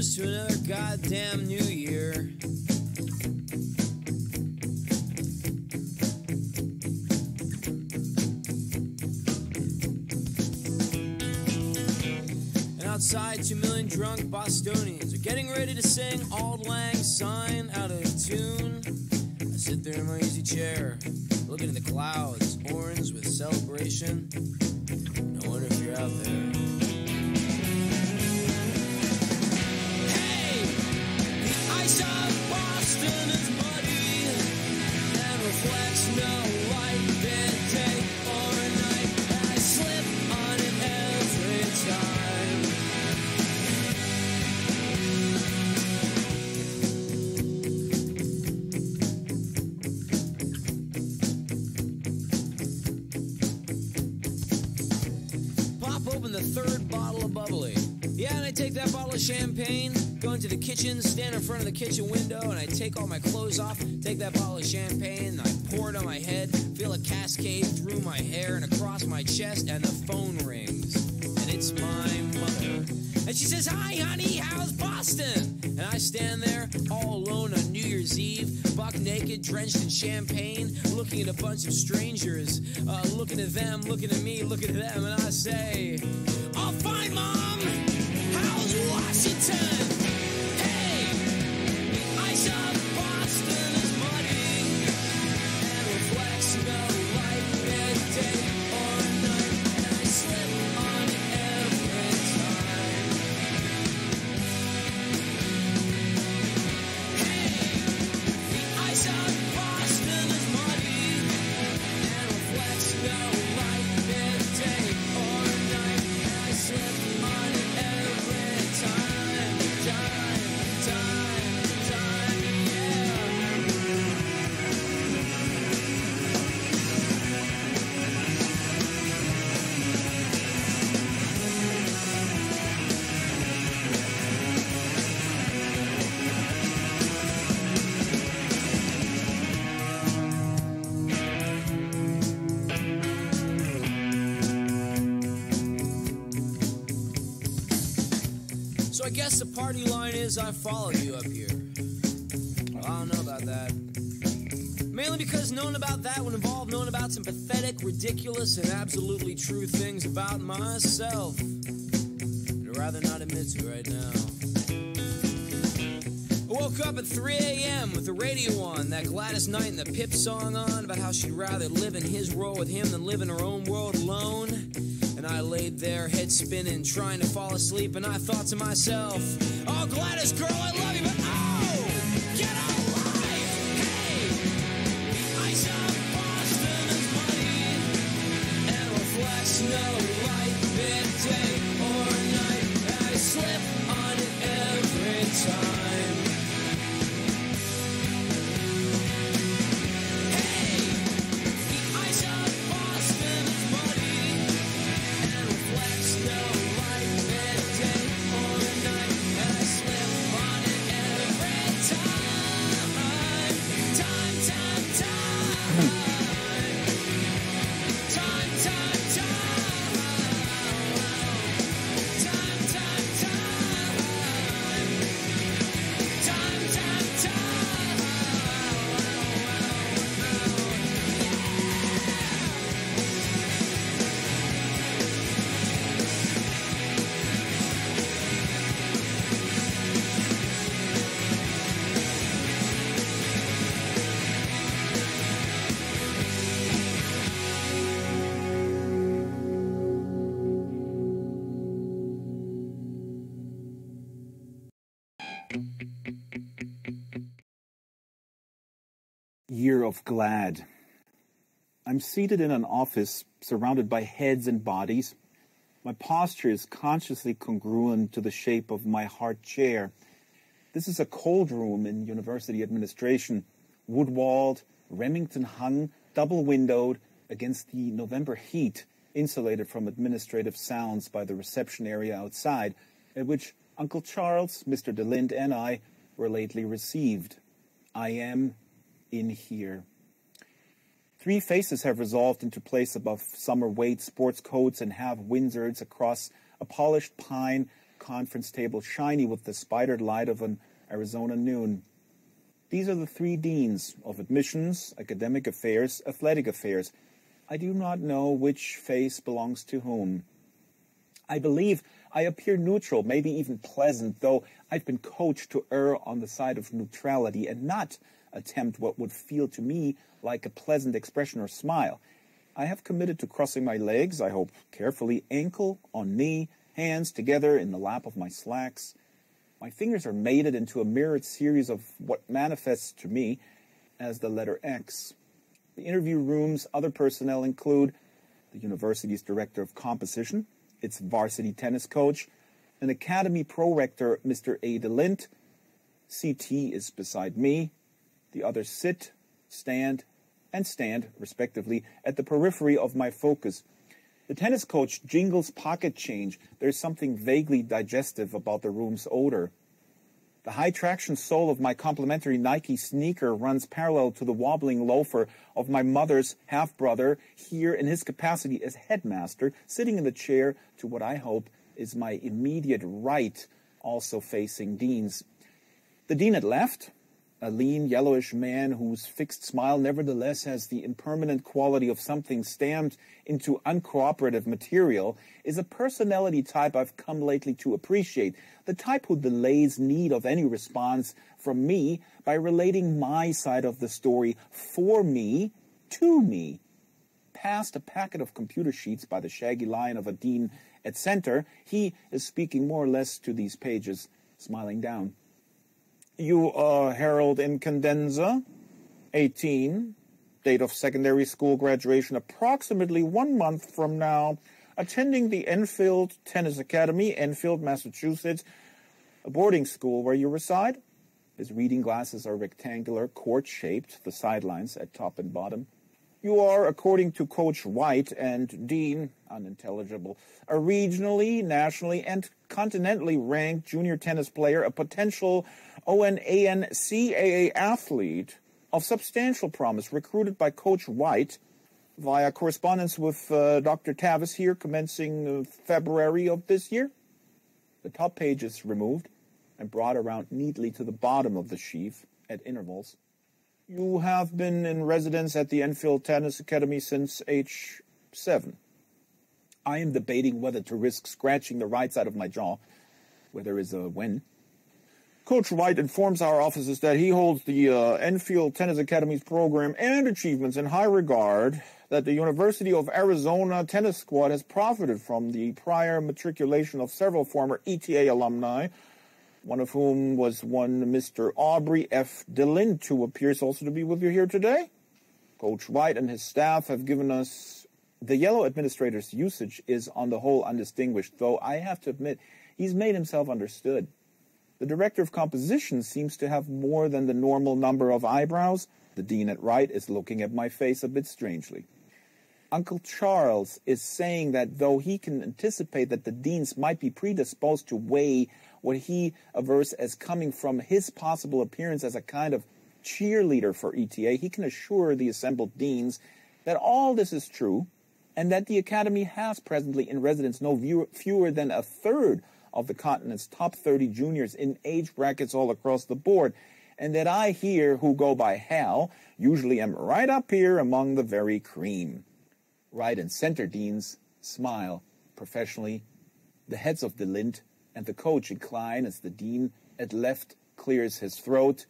Cheers to another goddamn new year. And outside, 2 million drunk Bostonians are getting ready to sing Auld Lang Syne out of tune. I sit there in my easy chair, looking at the clouds, orange with celebration. I wonder if you're out there. Hey, the ice of Boston is muddy and reflects no light, day or night. And I slip on it every time. Open the third bottle of bubbly. Yeah, and I take that bottle of champagne, go into the kitchen, stand in front of the kitchen window, and I take all my clothes off, take that bottle of champagne, and I pour it on my head, feel a cascade through my hair and across my chest, and the phone rings. And it's my mother. And she says, "Hi, honey, how's Boston?" And I stand there all alone on New Year's Eve, buck naked, drenched in champagne, looking at a bunch of strangers, looking at them, looking at me, looking at them, and I say, "Oh, fine, Mom. How's Washington? Hey, the ice of Boston is muddy and reflects no light, midday or night, and I slip on it every time." Hey, the ice of Boston is muddy and reflects no light, midday or night, and I slip on it every time, yeah. So I guess the party line is I followed you up here. Well, I don't know about that. Mainly because knowing about that would involve knowing about some pathetic, ridiculous, and absolutely true things about myself. I'd rather not admit to right now. I woke up at 3 a.m. with the radio on, that Gladys Knight and the Pip song on, about how she'd rather live in his world with him than live in her own world alone. And I laid there, head spinning, trying to fall asleep, and I thought to myself, "Oh, Gladys, girl, I love you, but oh, get a life! Hey, the ice of Boston is muddy and reflects no light, midday or night, and I slip on it every time." Hey, the ice of Boston is muddy and reflects no light, midday or night, and I slip on it every time. Time, time, time. Time, time, time. Time, time, time. Time, time, time. Year of Glad. I'm seated in an office surrounded by heads and bodies. My posture is consciously congruent to the shape of my hard chair. This is a cold room in university administration, wood-walled, Remington-hung, double-windowed, against the November heat, insulated from administrative sounds by the reception area outside, at which Uncle Charles, Mr. DeLint, and I were lately received. I am in here. 3 faces have resolved into place above summer weight sports coats and half Windsors across a polished pine conference table shiny with the spidered light of an Arizona noon. These are the three deans of admissions, academic affairs, athletic affairs. I do not know which face belongs to whom. I believe I appear neutral, maybe even pleasant, though I've been coached to err on the side of neutrality and not attempt what would feel to me like a pleasant expression or smile. I have committed to crossing my legs, I hope carefully, ankle on knee, hands together in the lap of my slacks. My fingers are mated into a mirrored series of what manifests to me as the letter X. The interview room's other personnel include the university's director of composition, its varsity tennis coach, an academy prorector, Mr. A. DeLint. CT is beside me. The others sit, stand, and stand, respectively, at the periphery of my focus. The tennis coach jingles pocket change. There's something vaguely digestive about the room's odor. The high-traction sole of my complimentary Nike sneaker runs parallel to the wobbling loafer of my mother's half-brother, here in his capacity as headmaster, sitting in the chair to what I hope is my immediate right, also facing Dean's. The Dean at left, a lean, yellowish man whose fixed smile nevertheless has the impermanent quality of something stamped into uncooperative material, is a personality type I've come lately to appreciate, the type who delays need of any response from me by relating my side of the story for me to me. Past a packet of computer sheets by the shaggy lion of a Dean at center, he is speaking more or less to these pages, smiling down. You are Harold Incandenza, 18, date of secondary school graduation approximately 1 month from now, attending the Enfield Tennis Academy, Enfield, Massachusetts, a boarding school where you reside. His reading glasses are rectangular, quart-shaped, the sidelines at top and bottom. You are, according to Coach White and Dean, unintelligible, a regionally, nationally, and continentally ranked junior tennis player, a potential ONANCAA athlete of substantial promise, recruited by Coach White via correspondence with Dr. Tavis here, commencing February of this year. The top page is removed and brought around neatly to the bottom of the sheaf at intervals. You have been in residence at the Enfield Tennis Academy since age 7. I am debating whether to risk scratching the right side of my jaw, where there is a when. Coach White informs our offices that he holds the Enfield Tennis Academy's program and achievements in high regard, that the University of Arizona tennis squad has profited from the prior matriculation of several former ETA alumni, one of whom was one Mr. Aubrey F. DeLint, who appears also to be with you here today. Coach White and his staff have given us... The yellow administrator's usage is on the whole undistinguished, though I have to admit he's made himself understood. The director of composition seems to have more than the normal number of eyebrows. The dean at right is looking at my face a bit strangely. Uncle Charles is saying that though he can anticipate that the deans might be predisposed to weigh what he avers as coming from his possible appearance as a kind of cheerleader for ETA, he can assure the assembled deans that all this is true, and that the Academy has presently in residence no fewer than a third of the continent's top 30 juniors in age brackets all across the board, and that I here, who go by Hal, usually am right up here among the very cream. Right and center deans smile professionally. The heads of DeLint and the coach incline as the dean at left clears his throat.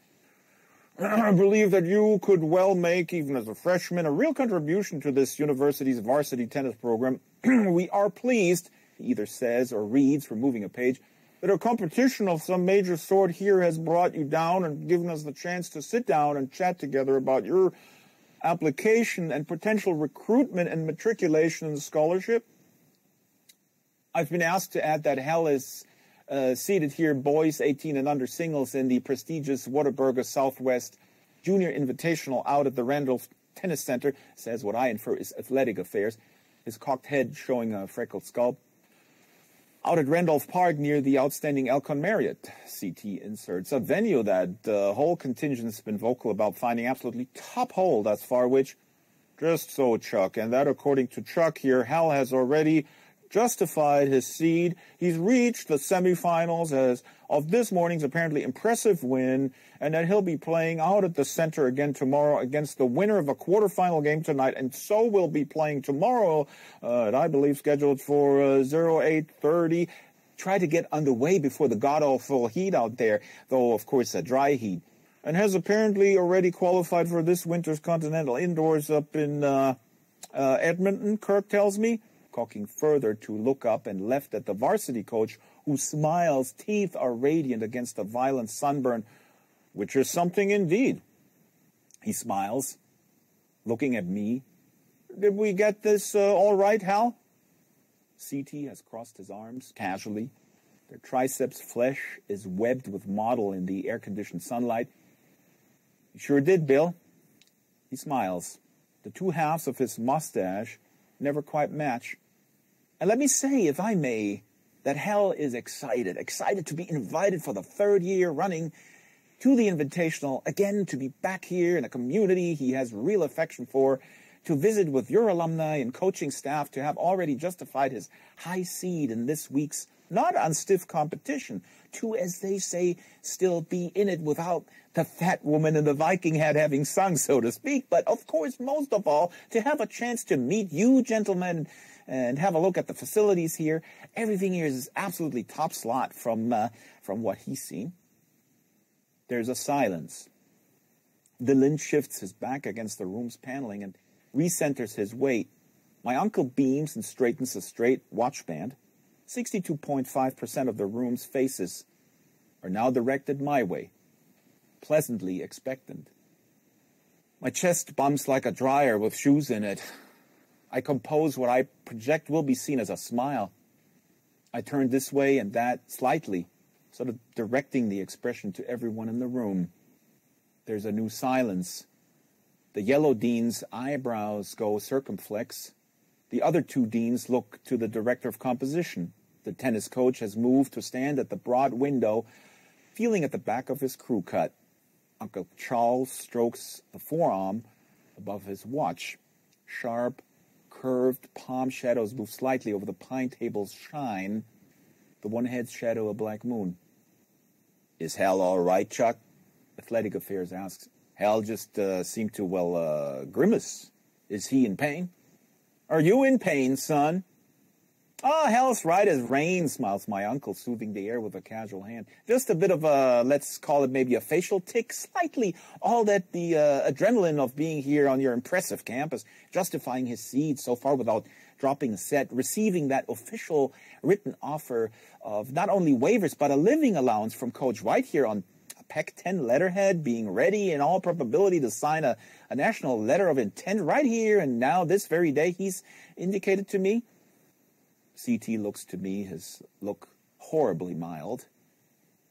I believe that you could well make, even as a freshman, a real contribution to this university's varsity tennis program. We are pleased, he either says or reads, removing a page, that a competition of some major sort here has brought you down and given us the chance to sit down and chat together about your application and potential recruitment and matriculation in the scholarship. I've been asked to add that Hal is seated here, boys 18 and under singles, in the prestigious Whataburger Southwest Junior Invitational out at the Randolph Tennis Center, says what I infer is athletic affairs, his cocked head showing a freckled skull. Out at Randolph Park near the outstanding Elkhorn Marriott, CT inserts, a venue that the whole contingent's been vocal about finding absolutely top hole thus far, which, just so, Chuck, and that according to Chuck here, Hal has already justified his seed. He's reached the semifinals as of this morning's apparently impressive win, and that he'll be playing out at the center again tomorrow against the winner of a quarterfinal game tonight, and so will be playing tomorrow, I believe scheduled for 08:30. Try to get underway before the god-awful heat out there, though, of course, a dry heat, and has apparently already qualified for this winter's Continental Indoors up in Edmonton, Kirk tells me, cocking further to look up and left at the varsity coach, who smiles, teeth are radiant against a violent sunburn, which is something indeed. He smiles, looking at me. Did we get this all right, Hal? CT has crossed his arms casually. Their triceps flesh is webbed with mottle in the air-conditioned sunlight. You sure did, Bill. He smiles. The two halves of his mustache never quite match. And let me say, if I may, that Hal is excited to be invited for the third year running to the Invitational, again to be back here in a community he has real affection for, to visit with your alumni and coaching staff, to have already justified his high seed in this week's not unstiff competition, to, as they say, still be in it without the fat woman in the Viking hat having sung, so to speak, but of course, most of all, to have a chance to meet you gentlemen and have a look at the facilities here. Everything here is absolutely top slot from what he's seen. There's a silence. Dylan shifts his back against the room's paneling and recenters his weight. My uncle beams and straightens a straight watch band. 62.5% of the room's faces are now directed my way, pleasantly expectant. My chest bumps like a dryer with shoes in it. I compose what I project will be seen as a smile. I turn this way and that slightly, sort of directing the expression to everyone in the room. There's a new silence. The yellow dean's eyebrows go circumflex. The other two deans look to the director of composition. The tennis coach has moved to stand at the broad window, feeling at the back of his crew cut. Uncle Charles strokes the forearm above his watch. Sharp, curved palm shadows move slightly over the pine table's shine. The one head's shadow a black moon. Is Hal all right, Chuck? Athletic Affairs asks. Hal just seemed to, grimace. Is he in pain? Are you in pain, son? Ah, Hal's right as rain, smiles my uncle, soothing the air with a casual hand. Just a bit of a, let's call it maybe a facial tick, slightly. All that the adrenaline of being here on your impressive campus, justifying his seed so far without dropping a set, receiving that official written offer of not only waivers, but a living allowance from Coach White here on a Pac-10 letterhead, being ready in all probability to sign a national letter of intent right here and now this very day, he's indicated to me. CT looks to me, his look horribly mild.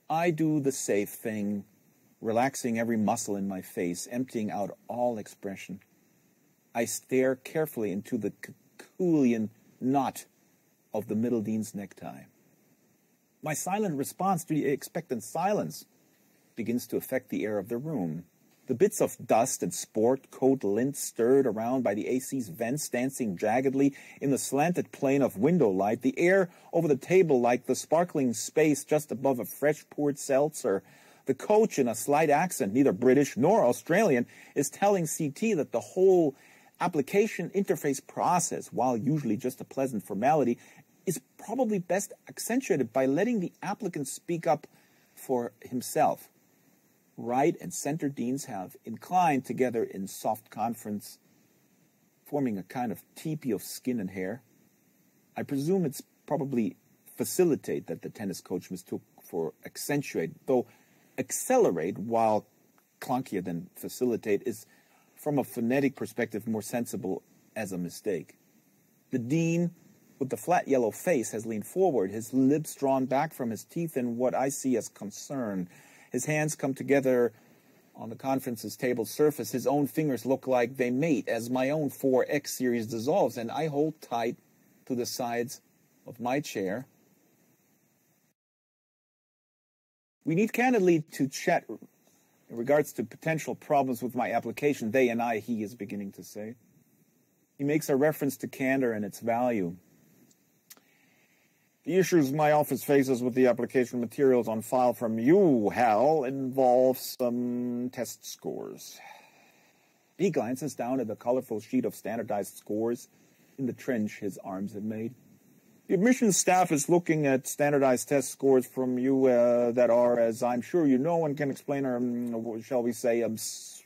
I do the safe thing, relaxing every muscle in my face, emptying out all expression. I stare carefully into the Caculian knot of the middle dean's necktie. My silent response to the expectant silence begins to affect the air of the room. The bits of dust and sport coat lint stirred around by the AC's vents dancing jaggedly in the slanted plane of window light, the air over the table like the sparkling space just above a fresh poured seltzer. The coach, in a slight accent, neither British nor Australian, is telling CT that the whole application interface process, while usually just a pleasant formality, is probably best accentuated by letting the applicant speak up for himself. Right and center deans have inclined together in soft conference, forming a kind of teepee of skin and hair. I presume it's probably facilitate that the tennis coach mistook for accentuate, though accelerate, while clunkier than facilitate, is from a phonetic perspective more sensible as a mistake. The dean, with the flat yellow face, has leaned forward, his lips drawn back from his teeth in what I see as concern. His hands come together on the conference's table surface. His own fingers look like they mate as my own 4X series dissolves, and I hold tight to the sides of my chair. We need candidly to chat in regards to potential problems with my application. They and I, he is beginning to say. He makes a reference to candor and its value. The issues my office faces with the application materials on file from you, Hal, involve some test scores. He glances down at the colorful sheet of standardized scores in the trench his arms had made. The admissions staff is looking at standardized test scores from you that are, as I'm sure you know and can explain, are, shall we say,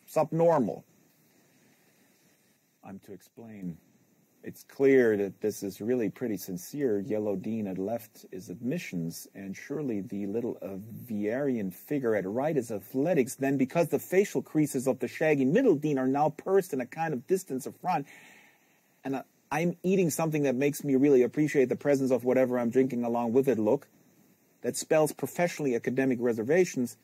subnormal. I'm to explain. It's clear that this is really pretty sincere. Yellow Dean at left is admissions, and surely the little Vierian figure at right is athletics. Then, because the facial creases of the shaggy middle Dean are now pursed in a kind of distance of front, and I'm eating something that makes me really appreciate the presence of whatever I'm drinking along with it look, that spells professionally academic reservations,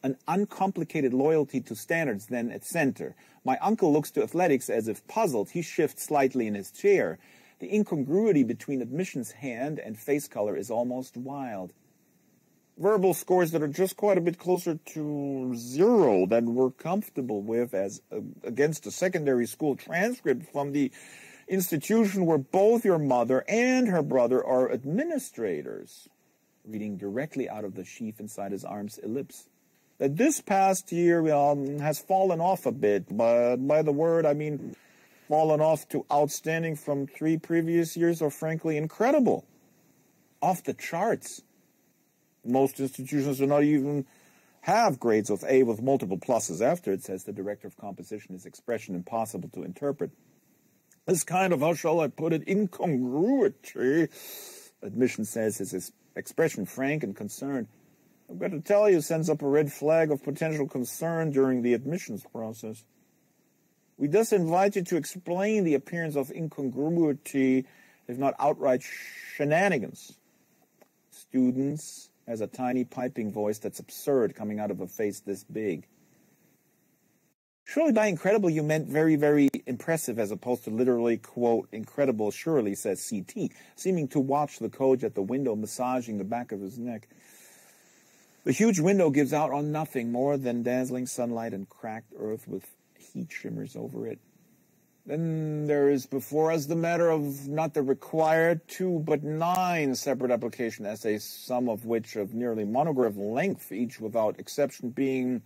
an uncomplicated loyalty to standards then at center. My uncle looks to athletics as if puzzled. He shifts slightly in his chair. The incongruity between admissions hand and face color is almost wild. Verbal scores that are just quite a bit closer to 0 than we're comfortable with as against a secondary school transcript from the institution where both your mother and her brother are administrators. Reading directly out of the sheaf inside his arm's ellipse. That this past year has fallen off a bit, but by the word I mean fallen off to outstanding from 3 previous years, or frankly incredible. Off the charts. Most institutions do not even have grades of A with multiple pluses after it, says the director of composition, his expression impossible to interpret. This kind of, how shall I put it, incongruity, admission says, his expression frank and concerned. I've got to tell you, sends up a red flag of potential concern during the admissions process. We thus invite you to explain the appearance of incongruity, if not outright shenanigans. Students has a tiny piping voice that's absurd coming out of a face this big. Surely by incredible you meant very, very impressive as opposed to literally, quote, incredible, surely, says CT, seeming to watch the coach at the window massaging the back of his neck. The huge window gives out on nothing more than dazzling sunlight and cracked earth with heat shimmers over it. Then there is before us the matter of not the required 2 but 9 separate application essays, some of which of nearly monograph length, each without exception being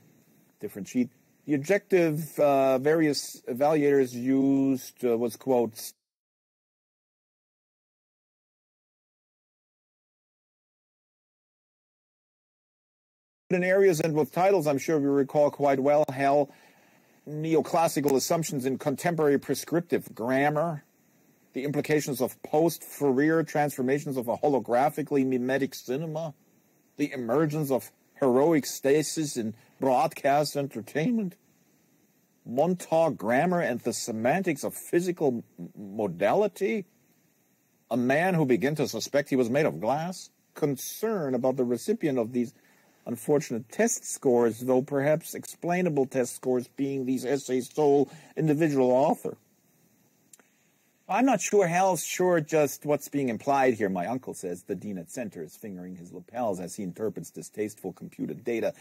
different sheet. The objective various evaluators used was, quote, in areas and with titles I'm sure you recall quite well, Hal, neoclassical assumptions in contemporary prescriptive grammar, the implications of post-Fourier transformations of a holographically mimetic cinema, the emergence of heroic stasis in broadcast entertainment, Montauk grammar and the semantics of physical modality, a man who began to suspect he was made of glass, concern about the recipient of these unfortunate test scores, though perhaps explainable test scores being these essays' sole individual author. I'm not sure, Hal's sure just what's being implied here, my uncle says. The dean at center is fingering his lapels as he interprets distasteful computed data.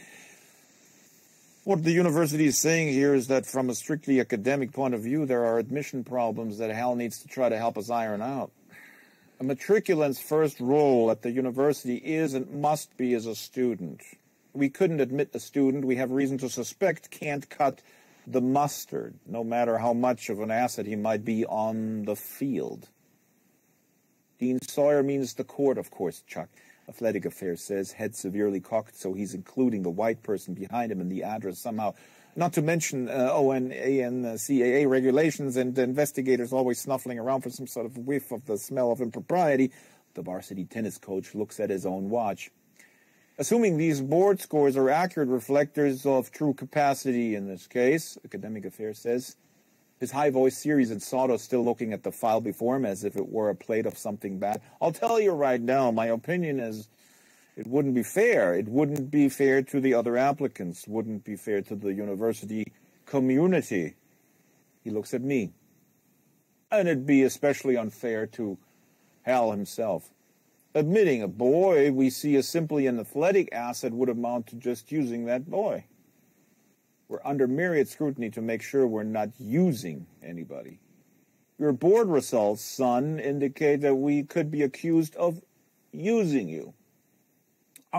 What the university is saying here is that from a strictly academic point of view, there are admission problems that Hal needs to try to help us iron out. A matriculant's first role at the university is and must be as a student. We couldn't admit a student we have reason to suspect can't cut the mustard, no matter how much of an asset he might be on the field. Dean Sawyer means the court, of course, Chuck. Athletic Affairs says, head severely cocked, so he's including the white person behind him in the address somehow. Not to mention ONA and CAA regulations and investigators always snuffling around for some sort of whiff of the smell of impropriety. The varsity tennis coach looks at his own watch. Assuming these board scores are accurate reflectors of true capacity in this case, Academic Affairs says, his high voice series and sawdust still looking at the file before him as if it were a plate of something bad. I'll tell you right now, my opinion is it wouldn't be fair. It wouldn't be fair to the other applicants. Wouldn't be fair to the university community. He looks at me. And it'd be especially unfair to Hal himself. Admitting a boy we see as simply an athletic asset would amount to just using that boy. We're under myriad scrutiny to make sure we're not using anybody. Your board results, son, indicate that we could be accused of using you.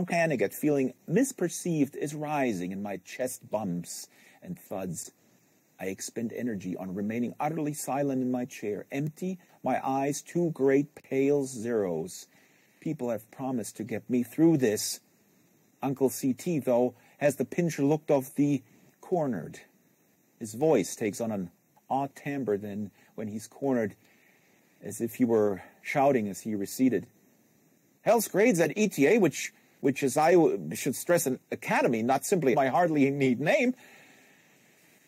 Panic at feeling misperceived is rising, and my chest bumps and thuds. I expend energy on remaining utterly silent in my chair, empty, my eyes two great pale zeros. People have promised to get me through this. Uncle CT, though, has the pincher looked of the cornered. His voice takes on an odd timbre then when he's cornered, as if he were shouting as he receded. Hell's grades at ETA, which is, I should stress, an academy, not simply my hardly need name,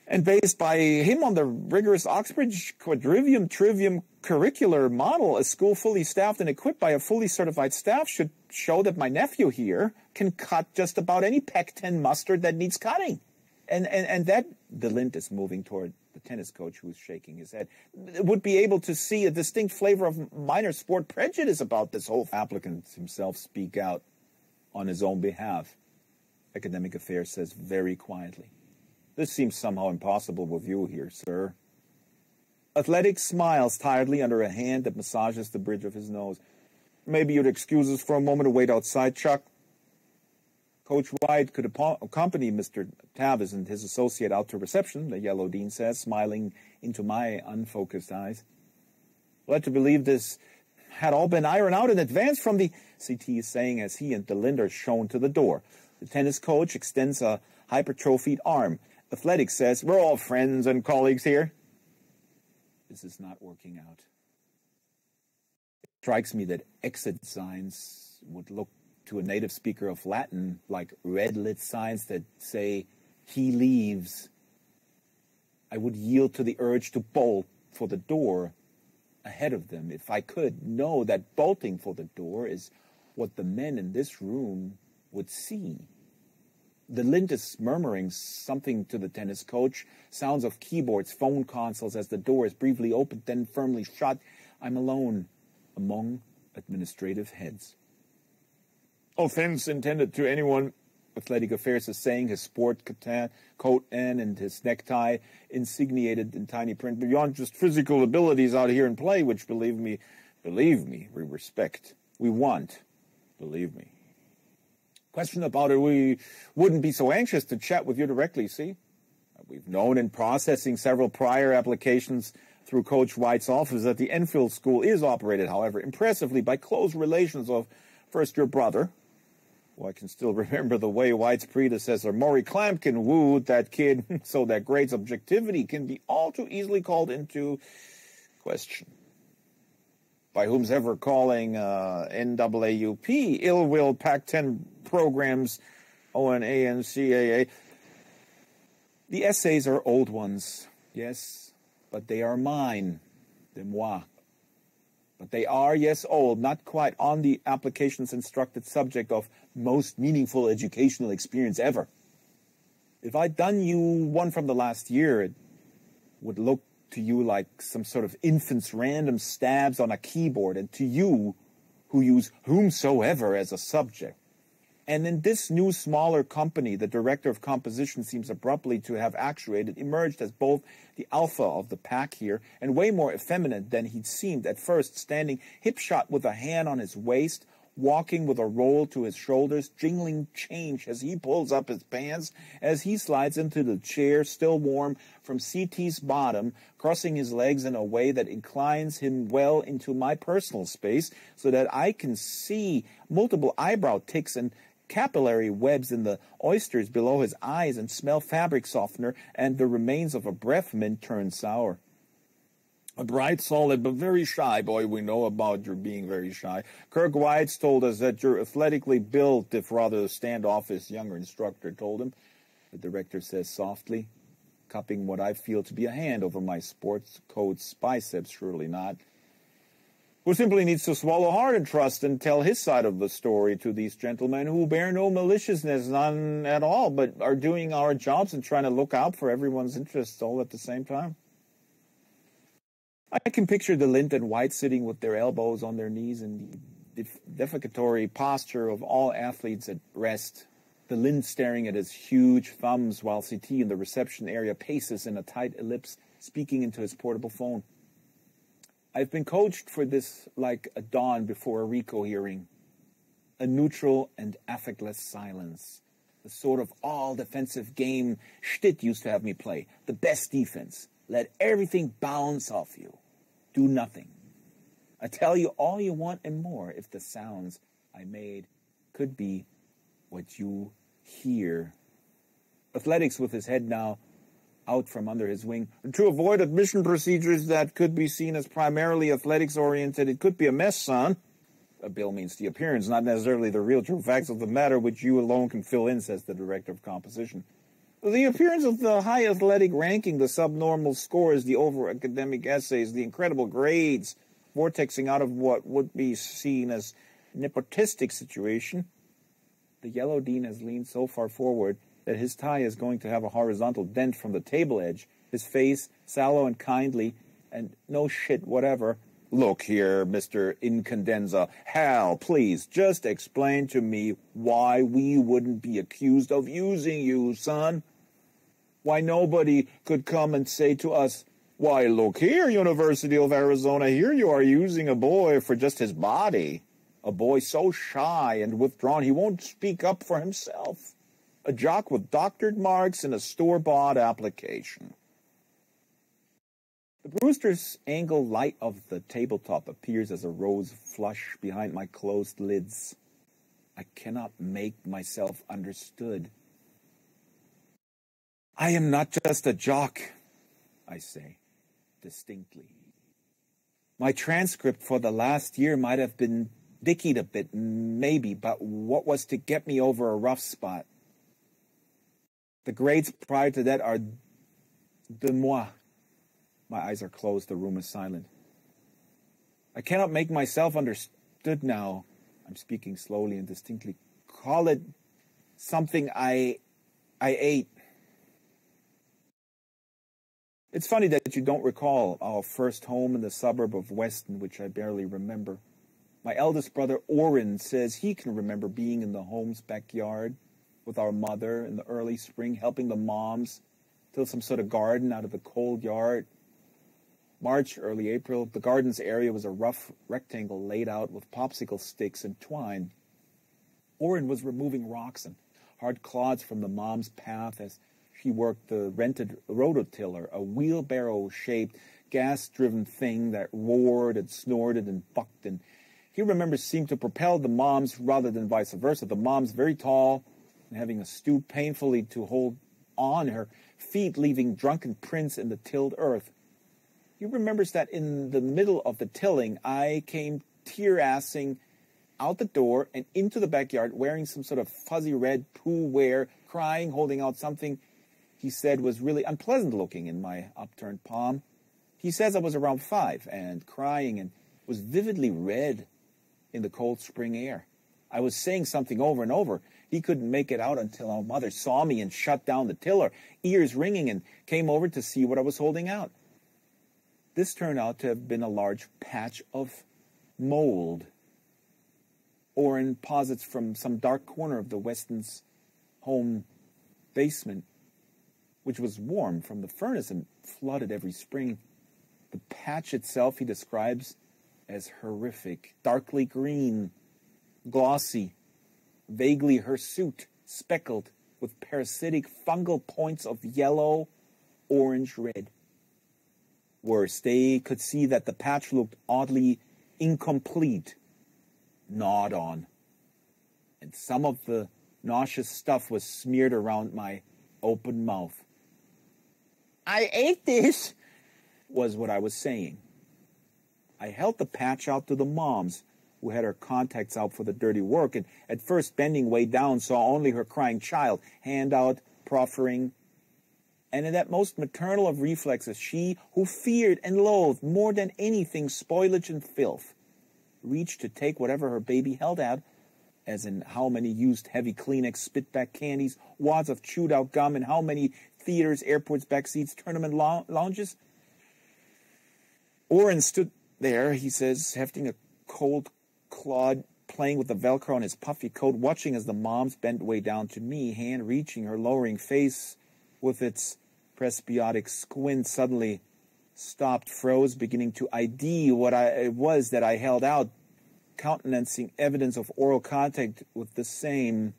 and based by him on the rigorous Oxbridge quadrivium trivium curricular model, a school fully staffed and equipped by a fully certified staff should show that my nephew here can cut just about any Pec-10 mustard that needs cutting. And that, the lint is moving toward the tennis coach who's shaking his head, would be able to see a distinct flavor of minor sport prejudice about this whole applicant himself speak out on his own behalf. Academic Affairs says very quietly, "This seems somehow impossible with you here, sir." Athletics smiles tiredly under a hand that massages the bridge of his nose. "Maybe you'd excuse us for a moment to wait outside, Chuck?" Coach White could accompany Mr. Tavis and his associate out to reception, the yellow dean says, smiling into my unfocused eyes. Led to believe this had all been ironed out in advance from the CT is saying as he and DeLinde are shown to the door. The tennis coach extends a hypertrophied arm. Athletics says, "We're all friends and colleagues here." This is not working out. It strikes me that exit signs would look to a native speaker of Latin like red lit signs that say, "He leaves." I would yield to the urge to bolt for the door ahead of them if I could know that bolting for the door is what the men in this room would see. The lint is murmuring something to the tennis coach, sounds of keyboards, phone consoles as the door is briefly opened, then firmly shut. I'm alone among administrative heads. "Offense intended to anyone," Athletic Affairs is saying, his sport coat and his necktie insigniated in tiny print, "beyond just physical abilities out here in play, which, believe me, we respect. We want, believe me. Question about it, we wouldn't be so anxious to chat with you directly, see? We've known in processing several prior applications through Coach White's office that the Enfield School is operated, however, impressively by close relations of first your brother." Well, I can still remember the way White's predecessor, Maury Clampkin, wooed that kid so that grades objectivity can be all too easily called into question. By whomsoever calling NAAUP, ill-will Pac-10 programs, ONA and CAA. The essays are old ones, yes, but they are mine, de moi. But they are, yes, old, not quite on the application's instructed subject of most meaningful educational experience ever. If I'd done you one from the last year, it would look to you like some sort of infant's random stabs on a keyboard, and to you, who use whomsoever as a subject. And in this new, smaller company, the director of composition seems abruptly to have actuated, emerged as both the alpha of the pack here and way more effeminate than he'd seemed at first, standing hip-shot with a hand on his waist, walking with a roll to his shoulders, jingling change as he pulls up his pants, as he slides into the chair, still warm, from CT's bottom, crossing his legs in a way that inclines him well into my personal space, so that I can see multiple eyebrow ticks and capillary webs in the oysters below his eyes and smell fabric softener and the remains of a breath mint turned sour. "A bright, solid, but very shy boy. We know about your being very shy. Kirk White's told us that you're athletically built, if rather standoffish," younger instructor told him. The director says softly, cupping what I feel to be a hand over my sports coat's biceps. "Surely not. Who simply needs to swallow hard and trust and tell his side of the story to these gentlemen who bear no maliciousness, none at all, but are doing our jobs and trying to look out for everyone's interests all at the same time." I can picture DeLinde and White sitting with their elbows on their knees in the defecatory posture of all athletes at rest. DeLinde staring at his huge thumbs while CT in the reception area paces in a tight ellipse, speaking into his portable phone. "I've been coached for this like a dawn before a RICO hearing. A neutral and affectless silence. The sort of all-defensive game Stitt used to have me play. The best defense. Let everything bounce off you. Do nothing. I tell you all you want and more if the sounds I made could be what you hear. Athletics with his head now out from under his wing. To avoid admission procedures that could be seen as primarily athletics-oriented, it could be a mess, son. A bill means the appearance, not necessarily the real true facts of the matter, which you alone can fill in, says the director of composition. The appearance of the high athletic ranking, the subnormal scores, the over-academic essays, the incredible grades, vortexing out of what would be seen as nepotistic situation. The yellow dean has leaned so far forward that his tie is going to have a horizontal dent from the table edge. His face, sallow and kindly, and no shit whatever. Look here, Mr. Incandenza. Hal, please, just explain to me why we wouldn't be accused of using you, son. Why nobody could come and say to us, why, look here, University of Arizona, here you are using a boy for just his body. A boy so shy and withdrawn he won't speak up for himself. A jock with doctored marks and a store-bought application. The Brewster's angle light of the tabletop appears as a rose flush behind my closed lids. I cannot make myself understood. I am not just a jock, I say, distinctly. My transcript for the last year might have been dickied a bit, maybe, but what was to get me over a rough spot? The grades prior to that are de moi. My eyes are closed. The room is silent. I cannot make myself understood now. I'm speaking slowly and distinctly. Call it something I ate. It's funny that you don't recall our first home in the suburb of Weston, which I barely remember. My eldest brother, Orrin, says he can remember being in the home's backyard with our mother in the early spring, helping the moms till some sort of garden out of the cold yard. March, early April, the garden's area was a rough rectangle laid out with popsicle sticks and twine. Orrin was removing rocks and hard clods from the mom's path as she worked the rented rototiller, a wheelbarrow-shaped, gas-driven thing that roared and snorted and bucked, and he remembers seemed to propel the moms rather than vice versa. The mom's very tall and having to stoop painfully to hold on, her feet leaving drunken prints in the tilled earth. He remembers that in the middle of the tilling, I came tear-assing out the door and into the backyard wearing some sort of fuzzy red poo wear, crying, holding out something he said was really unpleasant looking in my upturned palm. He says I was around 5 and crying and was vividly red in the cold spring air. I was saying something over and over. He couldn't make it out until our mother saw me and shut down the tiller, ears ringing, and came over to see what I was holding out. This turned out to have been a large patch of mold. Orrin posits from some dark corner of the Weston's home basement, which was warm from the furnace and flooded every spring. The patch itself he describes as horrific, darkly green, glossy, vaguely hirsute, speckled with parasitic fungal points of yellow, orange, red. Worse, they could see that the patch looked oddly incomplete, gnawed on, and some of the nauseous stuff was smeared around my open mouth. I ate this, was what I was saying. I held the patch out to the moms, who had her contacts out for the dirty work, and at first bending way down saw only her crying child, hand out, proffering. And in that most maternal of reflexes, she, who feared and loathed more than anything spoilage and filth, reached to take whatever her baby held out, as in how many used heavy Kleenex spit-back candies, wads of chewed-out gum, and how many theaters, airports, backseats, tournament lounges. Orrin stood there, he says, hefting a cold clod, playing with the Velcro on his puffy coat, watching as the moms bent way down to me, hand reaching her lowering face with its presbyotic squint, suddenly stopped, froze, beginning to ID what it was that I held out, countenancing evidence of oral contact with the same.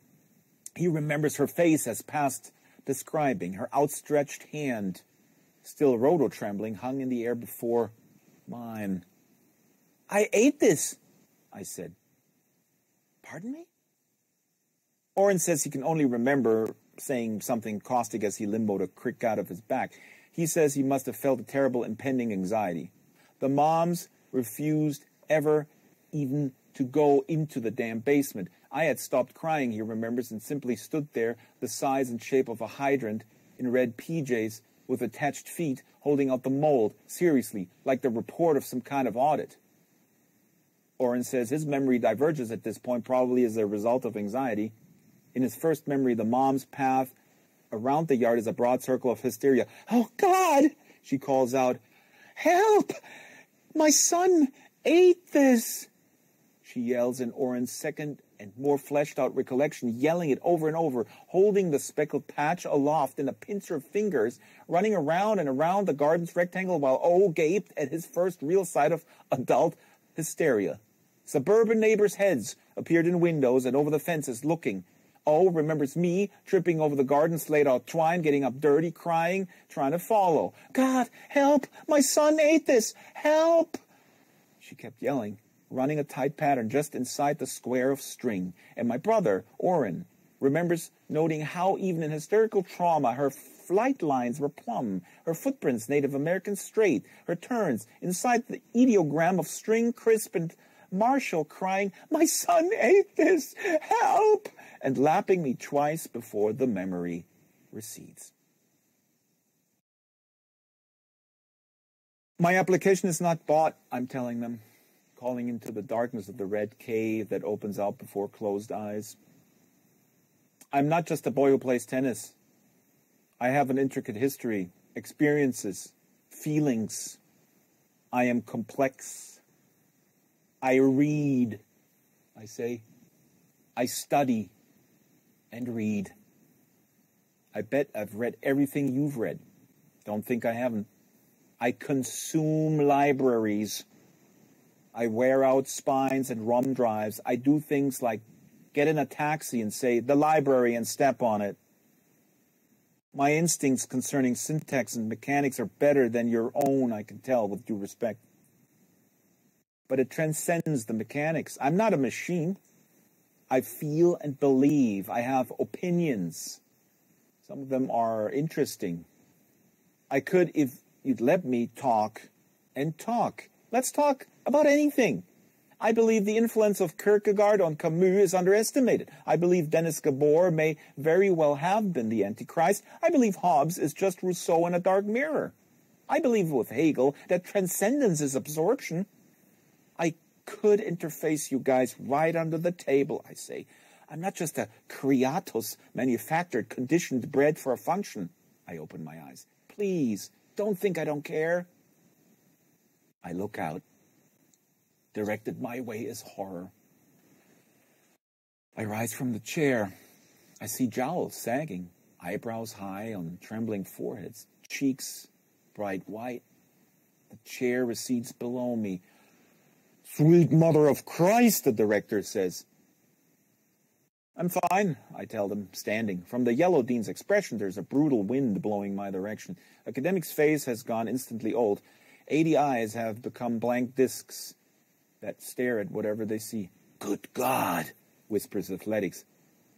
He remembers her face as past describing, her outstretched hand, still roto-trembling, hung in the air before mine. "I ate this," I said. "Pardon me?" Oren says he can only remember saying something caustic as he limboed a crick out of his back. He says he must have felt a terrible impending anxiety. The moms refused ever even to go into the damn basement. I had stopped crying, he remembers, and simply stood there, the size and shape of a hydrant, in red PJs with attached feet, holding out the mold, seriously, like the report of some kind of audit. Oren says his memory diverges at this point, probably as a result of anxiety. In his first memory, the mom's path around the yard is a broad circle of hysteria. "Oh, God!" she calls out. "Help! My son ate this!" She yells in Oren's second and more fleshed-out recollection, yelling it over and over, holding the speckled patch aloft in a pincer of fingers, running around and around the garden's rectangle while O gaped at his first real sight of adult hysteria. Suburban neighbors' heads appeared in windows and over the fences looking. O remembers me tripping over the garden's laid-out twine, getting up dirty, crying, trying to follow. "God, help! My son ate this! Help!" She kept yelling, running a tight pattern just inside the square of string. And my brother, Oren, remembers noting how even in hysterical trauma her flight lines were plumb, her footprints Native American straight, her turns inside the ideogram of string, crisp, and Marshall crying, "My son ate this! Help!" and lapping me twice before the memory recedes. My application is not bought, I'm telling them, calling into the darkness of the red cave that opens out before closed eyes. I'm not just a boy who plays tennis. I have an intricate history, experiences, feelings. I am complex. I read, I say. I study and read. I bet I've read everything you've read. Don't think I haven't. I consume libraries. I wear out spines and rum drives. I do things like get in a taxi and say, "the library," and step on it. My instincts concerning syntax and mechanics are better than your own, I can tell, with due respect. But it transcends the mechanics. I'm not a machine. I feel and believe. I have opinions. Some of them are interesting. I could, if you'd let me, talk and talk. Let's talk about anything. I believe the influence of Kierkegaard on Camus is underestimated. I believe Denis Gabor may very well have been the Antichrist. I believe Hobbes is just Rousseau in a dark mirror. I believe with Hegel that transcendence is absorption. I could interface you guys right under the table, I say. I'm not just a creatus, manufactured, conditioned, bred for a function. I open my eyes. Please, don't think I don't care. I look out. Directed my way is horror. I rise from the chair. I see jowls sagging, eyebrows high on trembling foreheads, cheeks bright white. The chair recedes below me. "Sweet Mother of Christ," the director says. "I'm fine," I tell them, standing. From the yellow dean's expression, there's a brutal wind blowing my direction. Academic's face has gone instantly old. 80 eyes have become blank discs that stare at whatever they see. "Good God," whispers Athletics.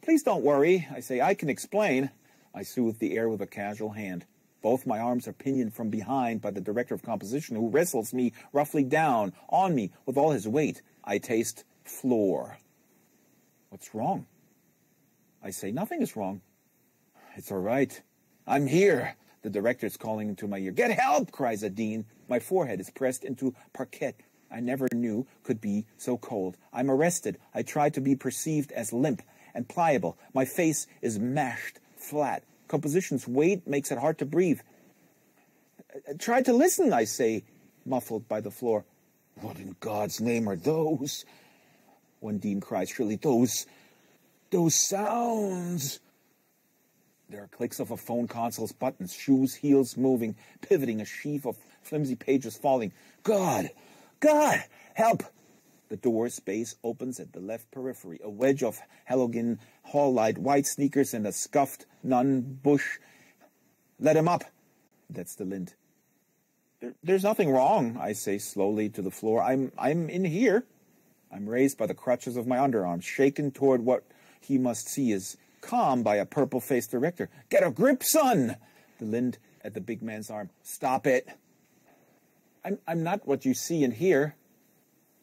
"Please don't worry," I say. "I can explain." I soothe the air with a casual hand. Both my arms are pinioned from behind by the director of composition, who wrestles me roughly down on me with all his weight. I taste floor. "What's wrong?" I say. "Nothing is wrong." "It's all right. I'm here." The director is calling into my ear. "Get help!" cries a dean. My forehead is pressed into parquet I never knew could be so cold. I'm arrested. I try to be perceived as limp and pliable. My face is mashed flat. Composition's weight makes it hard to breathe. "Try to listen," I say, muffled by the floor. "What in God's name are those?" One dean cries shrilly. Those sounds." There are clicks of a phone console's buttons, shoes, heels moving, pivoting, a sheaf of flimsy pages falling. God, help!" The The door space opens at the left periphery. A wedge of halogen hall light, white sneakers, and a scuffed nun bush. Let him up. That's the lint. There's nothing wrong, I say slowly to the floor. I'm in here. I'm raised by the crutches of my underarms, shaken toward what he must see is calm by a purple-faced director. Get a grip, son! The lint at the big man's arm. Stop it. I'm not what you see and hear.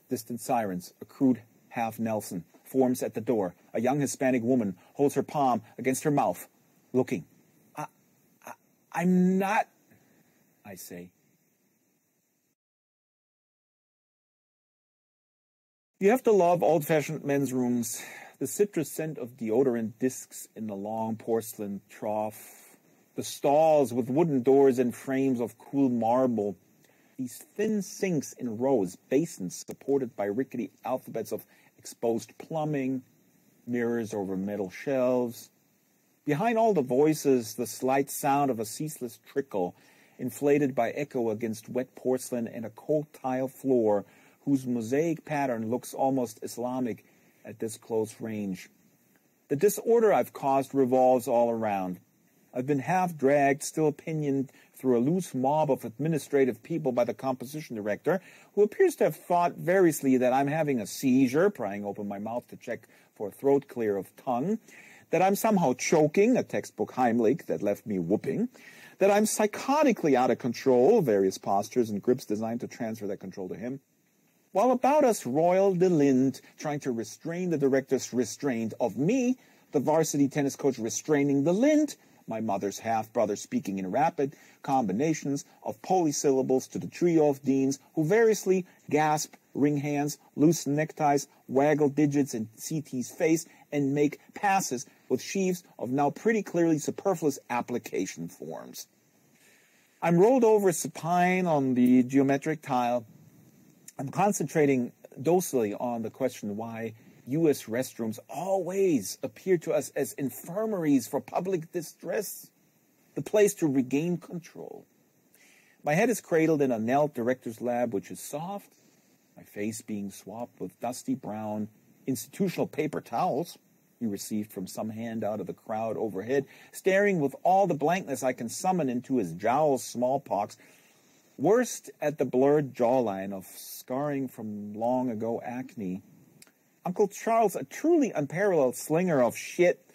Distant sirens, a crude half Nelson, forms at the door. A young Hispanic woman holds her palm against her mouth, looking. I'm not, I say. You have to love old-fashioned men's rooms. The citrus scent of deodorant discs in the long porcelain trough. The stalls with wooden doors and frames of cool marble. These thin sinks in rows, basins supported by rickety alphabets of exposed plumbing, mirrors over metal shelves. Behind all the voices, the slight sound of a ceaseless trickle, inflated by echo against wet porcelain and a cold tile floor whose mosaic pattern looks almost Islamic at this close range. The disorder I've caused revolves all around. I've been half-dragged, still pinioned, through a loose mob of administrative people by the composition director, who appears to have thought variously that I'm having a seizure, prying open my mouth to check for a throat clear of tongue, that I'm somehow choking, a textbook Heimlich that left me whooping, that I'm psychotically out of control, various postures and grips designed to transfer that control to him. While about us roiled the lint, trying to restrain the director's restraint of me, the varsity tennis coach restraining the lint, my mother's half-brother speaking in rapid combinations of polysyllables to the trio of deans who variously gasp, wring hands, loosen neckties, waggle digits in CT's face, and make passes with sheaves of now pretty clearly superfluous application forms. I'm rolled over supine on the geometric tile. I'm concentrating docilely on the question why U.S. restrooms always appear to us as infirmaries for public distress, the place to regain control. My head is cradled in a knelt director's lab, which is soft, my face being swapped with dusty brown institutional paper towels you received from some handout of the crowd overhead, staring with all the blankness I can summon into his jowls smallpox, worst at the blurred jawline of scarring from long ago acne. Uncle Charles, a truly unparalleled slinger of shit,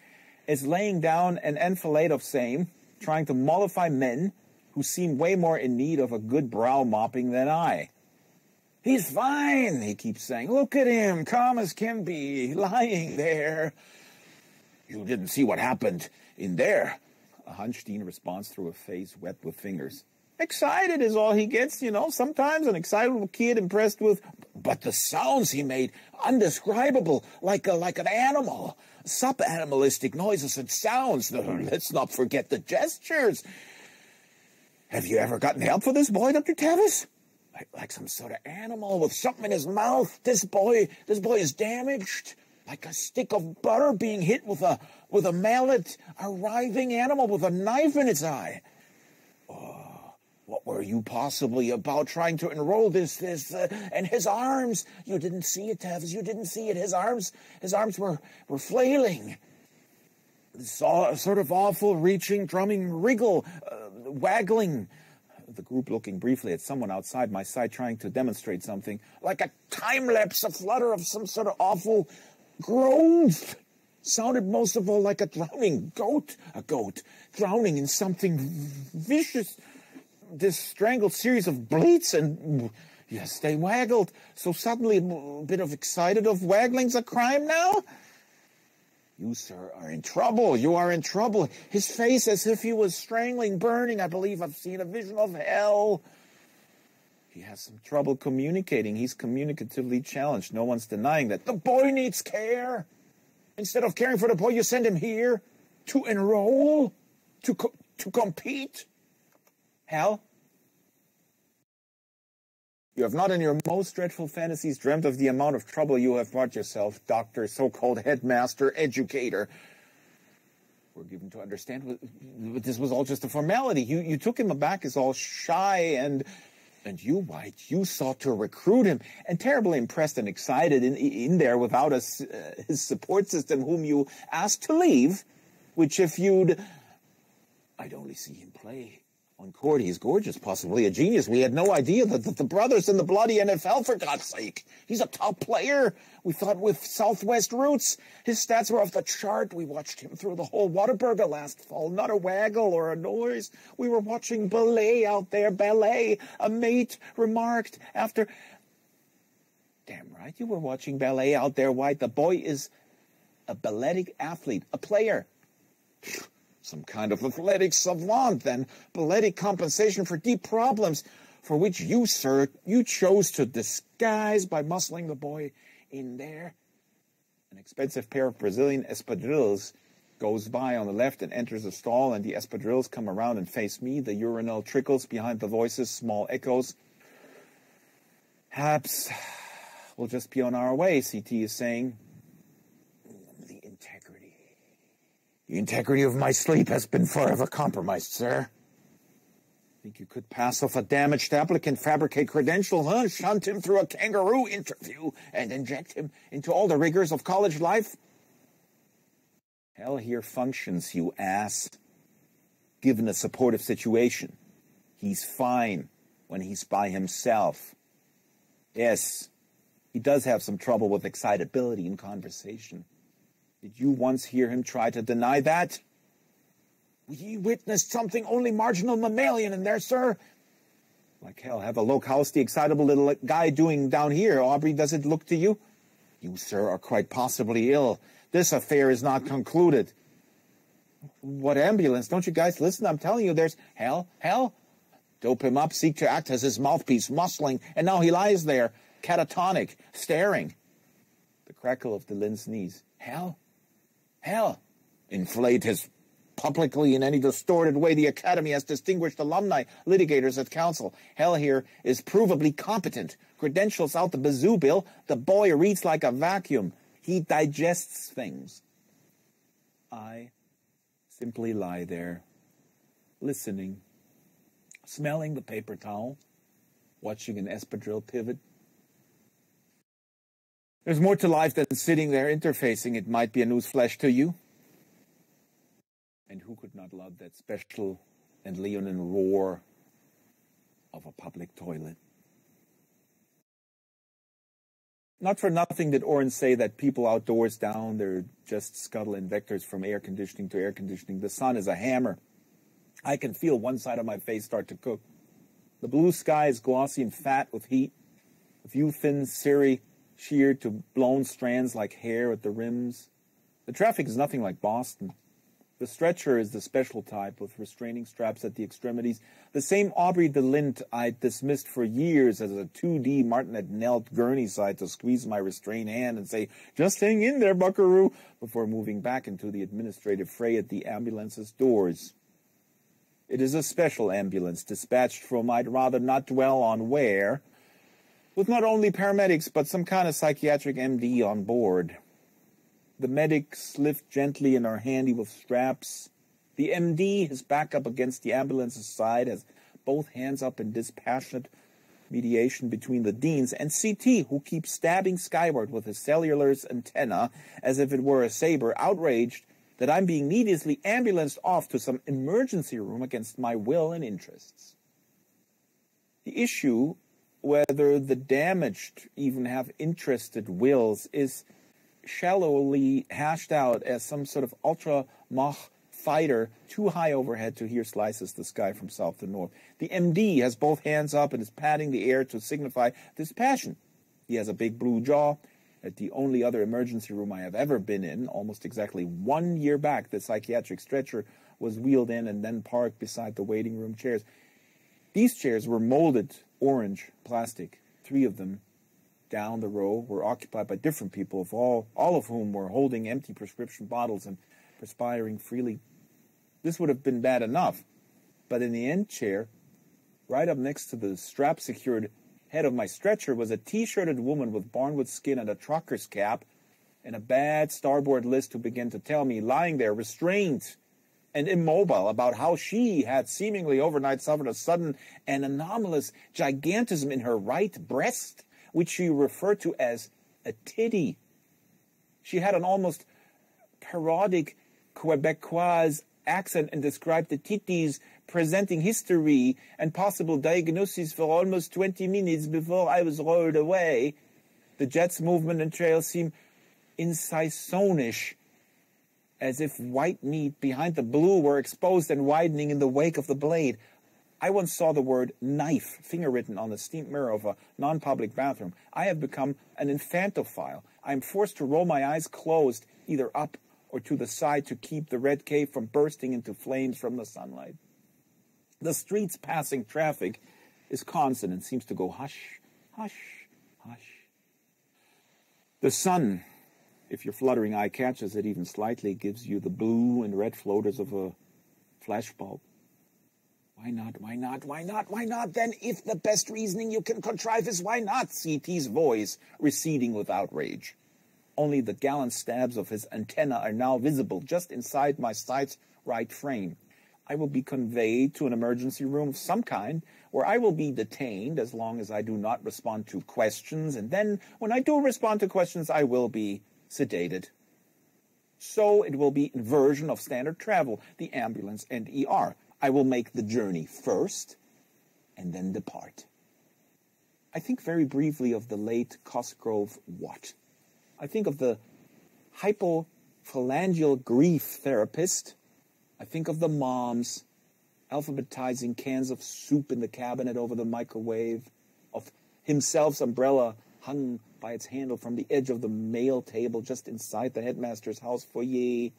is laying down an enfilade of same, trying to mollify men who seem way more in need of a good brow mopping than I. He's fine, he keeps saying. Look at him, calm as can be, lying there. You didn't see what happened in there, a Hunstein responds through a face wet with fingers. Excited is all he gets, sometimes an excitable kid impressed with, but the sounds he made, undescribable, like an animal, sub-animalistic noises and sounds. Let's not forget the gestures. Have you ever gotten help for this boy, Dr. Tavis? Like some sort of animal with something in his mouth. This boy is damaged. Like a stick of butter being hit with a mallet, a writhing animal with a knife in its eye. What were you possibly about trying to enroll this, and his arms? You didn't see it, Tavis. You didn't see it. His arms were flailing. Sort of awful, reaching, drumming wriggle, waggling. The group looking briefly at someone outside my side trying to demonstrate something. Like a time-lapse, a flutter of some sort of awful growth. Sounded most of all like a drowning goat. A goat drowning in something vicious. This strangled series of bleats, and yes, they waggled. So suddenly a bit of excited of waggling's a crime now? You, sir, are in trouble. You are in trouble. His face as if he was strangling, burning. I believe I've seen a vision of hell. He has some trouble communicating. He's communicatively challenged. No one's denying that. The boy needs care. Instead of caring for the boy, you send him here to enroll, to compete. Hell? You have not in your most dreadful fantasies dreamt of the amount of trouble you have brought yourself, doctor, so-called headmaster, educator. We're given to understand this was all just a formality. You took him aback as all shy and And you, White, you sought to recruit him, and terribly impressed and excited in there without his support system, whom you asked to leave, which if you'd... I'd only see him play. On court, he's gorgeous, possibly a genius. We had no idea that the brother's in the bloody NFL, for God's sake. He's a top player. We thought with Southwest roots, his stats were off the chart. We watched him through the whole Whataburger last fall. Not a waggle or a noise. We were watching ballet out there, ballet. A mate remarked after... Damn right, you were watching ballet out there, White. The boy is a balletic athlete, a player. Some kind of athletic savant, then. Balletic compensation for deep problems, for which you, sir, you chose to disguise by muscling the boy in there. An expensive pair of Brazilian espadrilles goes by on the left and enters a stall, and the espadrilles come around and face me. The urinal trickles behind the voices, small echoes. Perhaps we'll just be on our way, CT is saying. The integrity of my sleep has been forever compromised, sir. Think you could pass off a damaged applicant, fabricate credentials, huh? Shunt him through a kangaroo interview, and inject him into all the rigors of college life? Hell here functions, you ass. Given a supportive situation, he's fine when he's by himself. Yes, he does have some trouble with excitability in conversation. Did you once hear him try to deny that? We witnessed something only marginal mammalian in there, sir. Like hell, have a look. How's the excitable little guy doing down here? Aubrey, does it look to you? You, sir, are quite possibly ill. This affair is not concluded. What ambulance? Don't you guys listen? I'm telling you, there's hell. Dope him up, seek to act as his mouthpiece, muscling, and now he lies there, catatonic, staring. The crackle of Delin's knees. Hell. Inflate his publicly in any distorted way the Academy has distinguished alumni, litigators at counsel. Hell here is provably competent. Credentials out the bazoo, Bill. The boy reads like a vacuum. He digests things. I simply lie there, listening, smelling the paper towel, watching an espadrille pivot. There's more to life than sitting there interfacing. It might be a newsflash to you. And who could not love that special and leonine roar of a public toilet? Not for nothing did Oren say that people outdoors down there just scuttle in vectors from air conditioning to air conditioning. The sun is a hammer. I can feel one side of my face start to cook. The blue sky is glossy and fat with heat. A few thin cirri sheared to blown strands like hair at the rims. The traffic is nothing like Boston. The stretcher is the special type with restraining straps at the extremities. The same Aubrey DeLint I'd dismissed for years as a 2D Martinet knelt gurney side to squeeze my restrained hand and say, "Just hang in there, buckaroo," before moving back into the administrative fray at the ambulance's doors. It is a special ambulance dispatched from, I'd rather not dwell on where, with not only paramedics but some kind of psychiatric MD on board. The medics lift gently and are handy with straps. The MD, his back up against the ambulance's side, has both hands up in dispassionate mediation between the deans, and CT, who keeps stabbing skyward with his cellular's antenna as if it were a saber, outraged that I'm being needlessly ambulanced off to some emergency room against my will and interests. The issue, whether the damaged even have interested wills, is shallowly hashed out as some sort of ultra-Mach fighter too high overhead to hear slices the sky from south to north. The MD has both hands up and is patting the air to signify dispassion. He has a big blue jaw. At the only other emergency room I have ever been in, almost exactly 1 year back, the psychiatric stretcher was wheeled in and then parked beside the waiting room chairs. These chairs were molded orange plastic. 3 of them down the row were occupied by different people, all of whom were holding empty prescription bottles and perspiring freely. This would have been bad enough, but in the end chair, right up next to the strap-secured head of my stretcher, was a T-shirted woman with barnwood skin and a trucker's cap, and a bad starboard list who began to tell me, lying there restrained and immobile about how she had seemingly overnight suffered a sudden and anomalous gigantism in her right breast, which she referred to as a titty. She had an almost parodic Quebecois accent and described the titties presenting history and possible diagnosis for almost 20 minutes before I was rolled away. The jet's movement and trail seemed incisonish, as if white meat behind the blue were exposed and widening in the wake of the blade. I once saw the word knife finger-written on the steam mirror of a non-public bathroom. I have become an infantophile. I am forced to roll my eyes closed, either up or to the side, to keep the red cave from bursting into flames from the sunlight. The street's passing traffic is constant and seems to go hush, hush, hush. The sun, if your fluttering eye catches it even slightly, gives you the blue and red floaters of a flashbulb. Why not, why not, why not, why not? Then if the best reasoning you can contrive is why not? CT's voice receding with outrage. Only the gallant stabs of his antenna are now visible just inside my sight's right frame. I will be conveyed to an emergency room of some kind, where I will be detained as long as I do not respond to questions, and then, when I do respond to questions, I will be sedated. So it will be inversion of standard travel, the ambulance and ER. I will make the journey first, and then depart. I think very briefly of the late Cosgrove Watt. I think of the hypophalangeal grief therapist. I think of the moms alphabetizing cans of soup in the cabinet over the microwave, of himself's umbrella hung by its handle from the edge of the mail table just inside the headmaster's house foyer.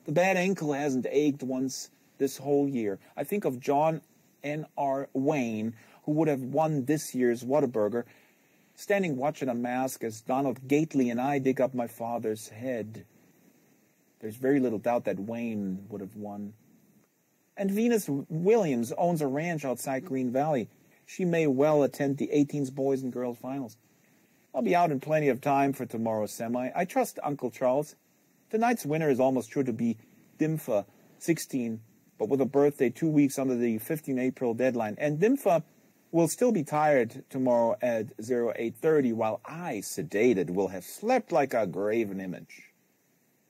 The bad ankle hasn't ached once this whole year. I think of John N.R. Wayne, who would have won this year's Whataburger, standing watching a mask as Donald Gately and I dig up my father's head. There's very little doubt that Wayne would have won. And Venus Williams owns a ranch outside Green Valley. She may well attend the 18s boys and girls finals. I'll be out in plenty of time for tomorrow's semi. I trust Uncle Charles. Tonight's winner is almost sure to be Dimfa, 16, but with a birthday 2 weeks under the 15 April deadline. And Dimfa will still be tired tomorrow at 08:30, while I, sedated, will have slept like a graven image.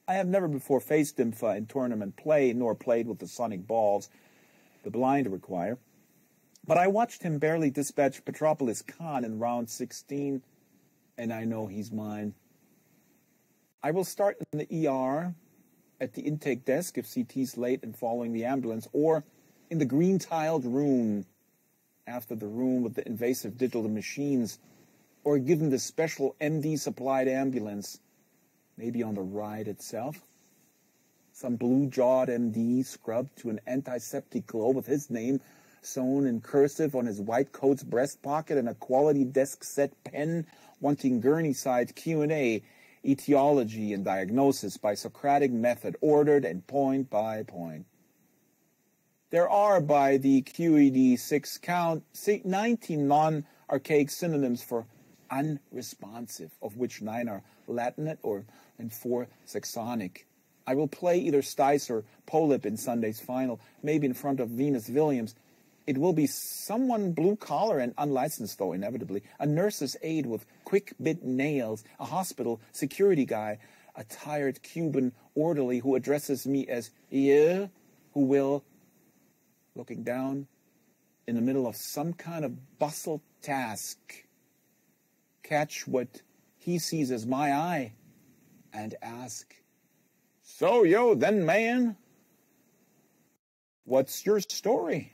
I have never before faced Dimfa in tournament play, nor played with the sonic balls the blind require. But I watched him barely dispatch Petropolis Khan in round 16, and I know he's mine. I will start in the ER, at the intake desk if CT's late and following the ambulance, or in the green-tiled room after the room with the invasive digital machines, or given the special MD-supplied ambulance, maybe on the ride itself. Some blue-jawed MD scrubbed to an antiseptic glow with his name sewn in cursive on his white coat's breast pocket and a quality desk-set pen wanting Gurney-side Q&A, etiology and diagnosis by Socratic method, ordered and point by point. There are, by the QED 6 count, 19 non-archaic synonyms for unresponsive, of which 9 are Latinate and 4 Saxonic. I will play either Stice or Polip in Sunday's final, maybe in front of Venus Williams. It will be someone blue-collar and unlicensed, though, inevitably. A nurse's aide with quick-bit nails, a hospital security guy, a tired Cuban orderly who addresses me as "you," who will, looking down, in the middle of some kind of bustle task, catch what he sees as my eye and ask, "So, yo, then, man, what's your story?"